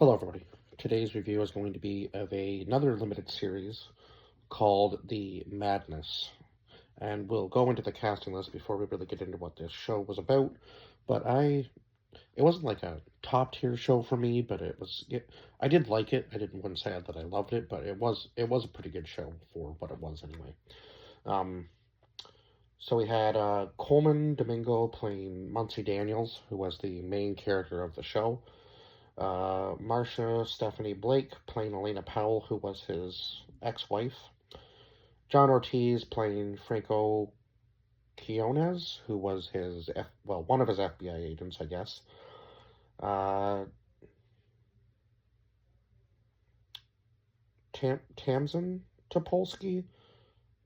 Hello, everybody. Today's review is going to be of another limited series called The Madness. And we'll go into the casting list before we really get into what this show was about. But it wasn't like a top tier show for me, but I did like it. Wouldn't say that I loved it, but it was a pretty good show for what it was anyway. Um, so we had Coleman Domingo playing Muncie Daniels, who was the main character of the show. Marcia Stephanie Blake playing Elena Powell, who was his ex-wife. John Ortiz playing Franco Quinones, who was one of his FBI agents, I guess. Tamsin Topolsky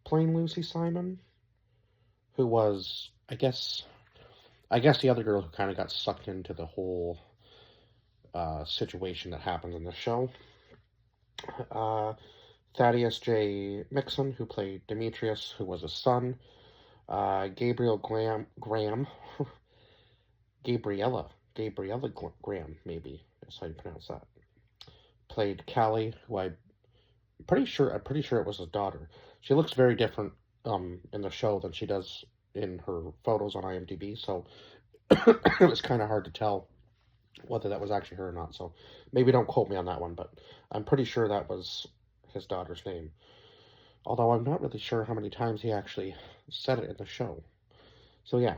playing Lucy Simon, who was, I guess the other girl who kind of got sucked into the whole situation that happens in the show. Thaddeus J. Mixon, who played Demetrius, who was his son. Gabriel Graham, Gabriella Graham, maybe that's how you pronounce that. Played Callie, who I'm pretty sure it was his daughter. She looks very different in the show than she does in her photos on IMDb, so it was kind of hard to tell whether that was actually her or not. So maybe don't quote me on that one, but I'm pretty sure that was his daughter's name. Although I'm not really sure how many times he actually said it in the show. So yeah.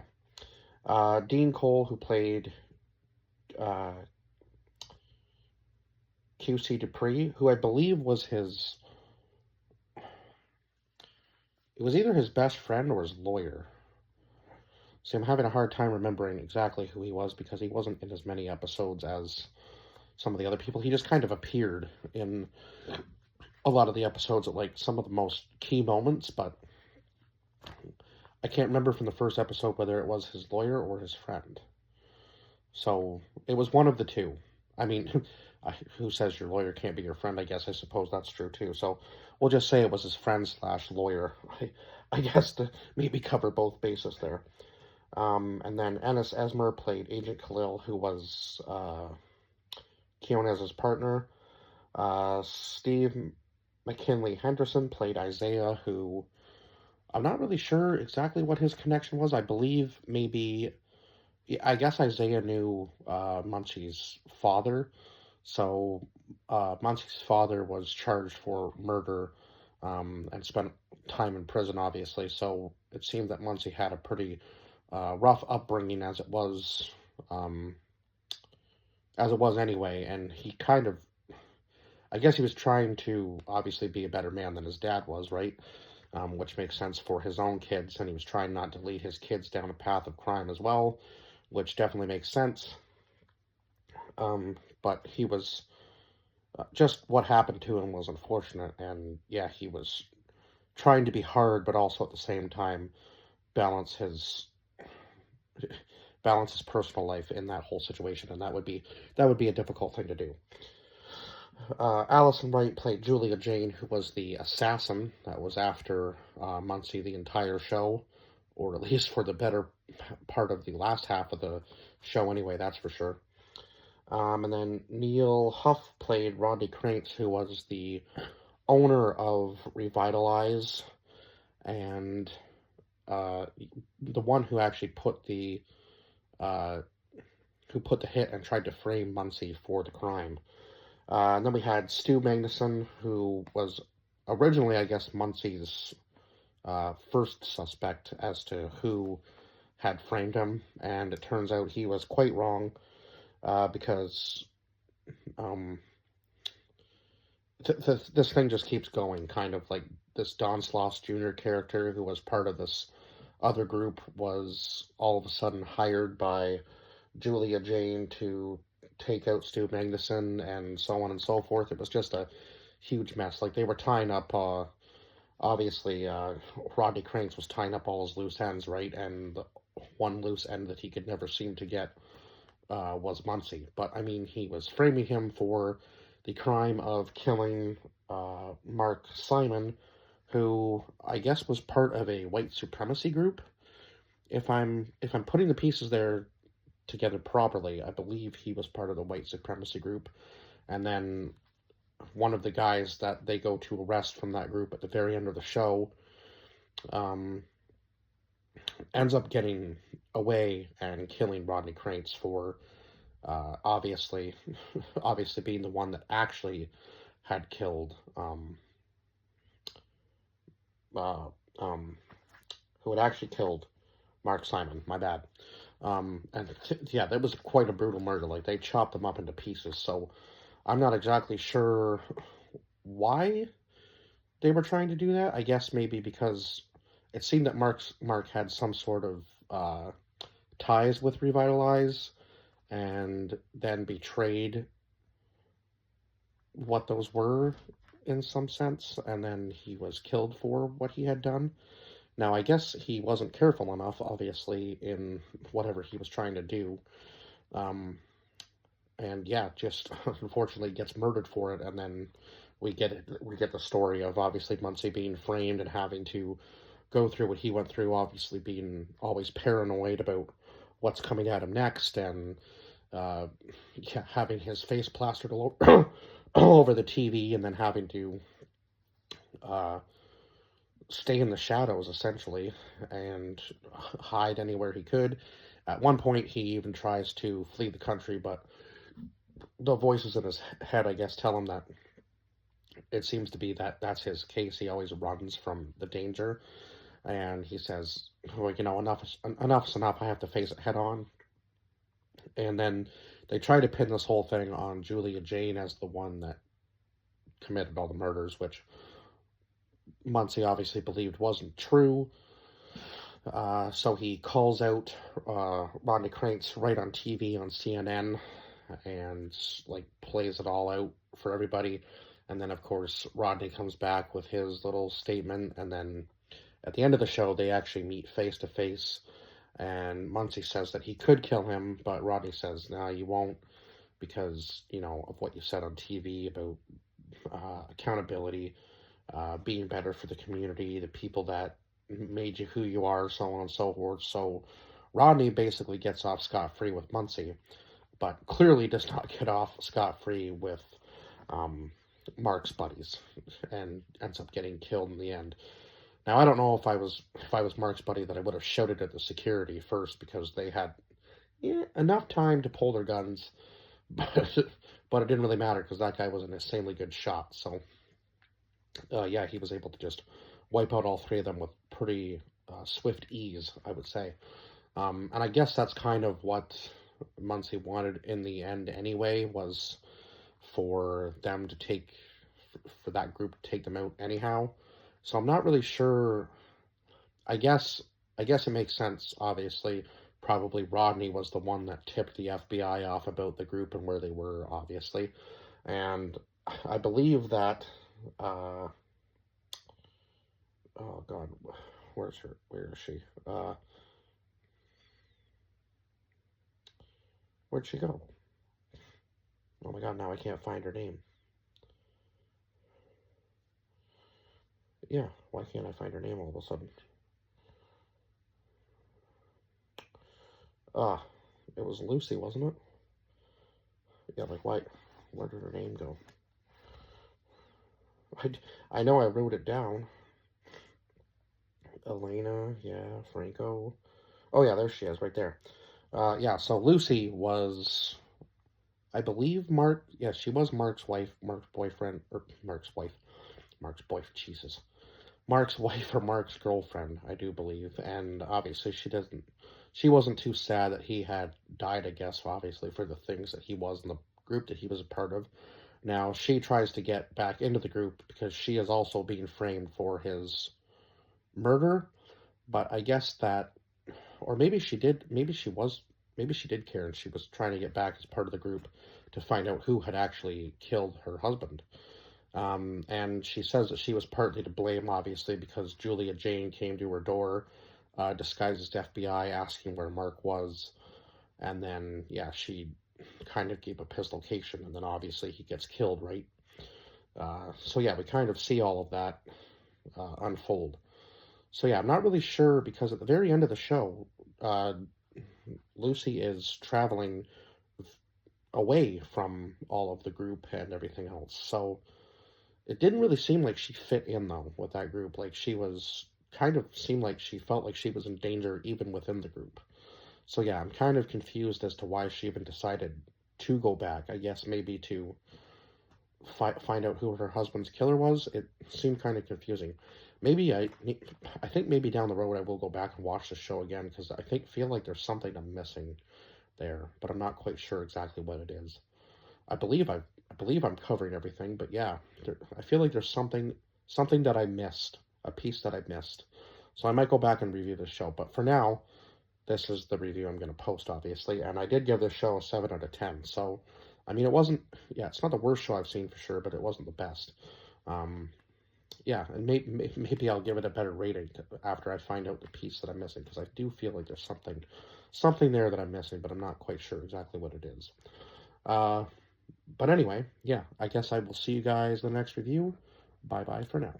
Dean Cole, who played QC Dupree, who I believe was it was either his best friend or his lawyer. See, I'm having a hard time remembering exactly who he was because he wasn't in as many episodes as some of the other people. He just kind of appeared in a lot of the episodes at like some of the most key moments, but I can't remember from the first episode whether it was his lawyer or his friend. So it was one of the two. I mean, who says your lawyer can't be your friend? I suppose that's true too. So we'll just say it was his friend slash lawyer. I guess to maybe cover both bases there. And then Ennis Esmer played Agent Khalil, who was Keona's partner. Steve McKinley Henderson played Isaiah, who I'm not really sure exactly what his connection was. I believe maybe, I guess Isaiah knew Muncie's father. So Muncie's father was charged for murder and spent time in prison, obviously. So it seemed that Muncie had a pretty rough upbringing um, as it was anyway. And he kind of, I guess he was trying to obviously be a better man than his dad was, right? Which makes sense for his own kids, and he was trying not to lead his kids down a path of crime as well, which definitely makes sense. But he was just what happened to him was unfortunate, and yeah, he was trying to be hard, but also at the same time balance his personal life in that whole situation, and that would be a difficult thing to do. Allison Wright played Julia Jane, who was the assassin that was after Muncie the entire show, or at least for the better part of the last half of the show anyway, that's for sure. And then Neil Huff played Rodney Krantz, who was the owner of Revitalize, and the one who actually put the hit and tried to frame Muncie for the crime. And then we had Stu Magnuson, who was originally, I guess, Muncie's first suspect as to who had framed him, and it turns out he was quite wrong because this thing just keeps going, kind of like this Don Sloss Jr. character who was part of this other group was all of a sudden hired by Julia Jane to take out Stu Magnuson and so on and so forth. It was just a huge mess. Like, they were tying up, obviously, Rodney Krantz was tying up all his loose ends, right? And the one loose end that he could never seem to get was Muncie. But, I mean, he was framing him for the crime of killing Mark Simon, who I guess was part of a white supremacy group. If I'm putting the pieces there together properly, I believe he was part of the white supremacy group, and then one of the guys that they go to arrest from that group at the very end of the show um, ends up getting away and killing Rodney Krantz for obviously, obviously being the one that actually had killed uh, um, who had actually killed Mark Simon. My bad. And yeah, that was quite a brutal murder. Like they chopped them up into pieces. So I'm not exactly sure why they were trying to do that. I guess maybe because it seemed that Mark had some sort of ties with Revitalize, and then betrayed what those were in some sense, and then he was killed for what he had done. Now, I guess he wasn't careful enough, obviously, in whatever he was trying to do. Um, and yeah, just unfortunately gets murdered for it, and then we get the story of obviously Muncie being framed and having to go through what he went through, obviously being always paranoid about what's coming at him next, and uh, yeah, having his face plastered all over, all over the TV, and then having to uh, stay in the shadows essentially and hide anywhere he could. At one point, he even tries to flee the country, but the voices in his head, I guess, tell him that it seems to be that that's his case. He always runs from the danger, and he says, "Well, you know, enough's enough. I have to face it head on." And then they try to pin this whole thing on Julia Jane as the one that committed all the murders, which Muncie obviously believed wasn't true. So he calls out Rodney Krantz right on TV on CNN and like plays it all out for everybody. And then, of course, Rodney comes back with his little statement. And then at the end of the show, they actually meet face to face. And Muncie says that he could kill him, but Rodney says, "No, you won't, because, you know, of what you said on TV about accountability, being better for the community, the people that made you who you are, so on and so forth." So Rodney basically gets off scot-free with Muncie, but clearly does not get off scot-free with um, Mark's buddies, and ends up getting killed in the end. Now I don't know if I was Mark's buddy that I would have shouted at the security first, because they had enough time to pull their guns, but it didn't really matter because that guy was an insanely good shot. So yeah, he was able to just wipe out all three of them with pretty swift ease, I would say. And I guess that's kind of what Muncie wanted in the end anyway, was for them to take, for that group to take them out anyhow. So I'm not really sure. I guess it makes sense, obviously. Probably Rodney was the one that tipped the FBI off about the group and where they were, obviously. And I believe that oh god, where's her? Where is she? Where'd she go? Oh my god, now I can't find her name. Yeah, why can't I find her name all of a sudden? Ah, it was Lucy, wasn't it? Yeah, like why? Where did her name go? I know I wrote it down. Elena, yeah, Franco. Oh yeah, there she is, right there. Yeah, so Lucy was, I believe, Mark. Yeah, she was Mark's wife, Mark's boyfriend, or Mark's wife, Mark's boyfriend. Jesus, Mark's wife or Mark's girlfriend, I do believe. And obviously, she wasn't too sad that he had died. I guess obviously for the things that he was in the group that he was a part of. Now she tries to get back into the group because she is also being framed for his murder. But I guess that, or maybe she did, maybe she did care and she was trying to get back as part of the group to find out who had actually killed her husband. And she says that she was partly to blame, obviously, because Julia Jane came to her door, disguised as FBI, asking where Mark was. And then, yeah, she kind of gave a pistolcation, and then obviously he gets killed, right? So, yeah, we kind of see all of that unfold. So, yeah, I'm not really sure, because at the very end of the show, Lucy is traveling away from all of the group and everything else. So it didn't really seem like she fit in though with that group. Like she was kind of seemed like she felt like she was in danger even within the group. So yeah, I'm kind of confused as to why she even decided to go back. I guess maybe to find out who her husband's killer was. It seemed kind of confusing. Maybe I think maybe down the road I will go back and watch the show again because I feel like there's something I'm missing there, but I'm not quite sure exactly what it is. I believe I'm covering everything, but yeah, I feel like there's something that I missed, a piece that I missed. So I might go back and review this show, but for now, this is the review I'm going to post, obviously. And I did give this show a 7 out of 10. So, I mean, it wasn't, yeah, it's not the worst show I've seen for sure, but it wasn't the best. Um, yeah, and maybe I'll give it a better rating after I find out the piece that I'm missing, because I do feel like there's something there that I'm missing, but I'm not quite sure exactly what it is. Uh, but anyway, yeah, I guess I will see you guys in the next review. Bye bye for now.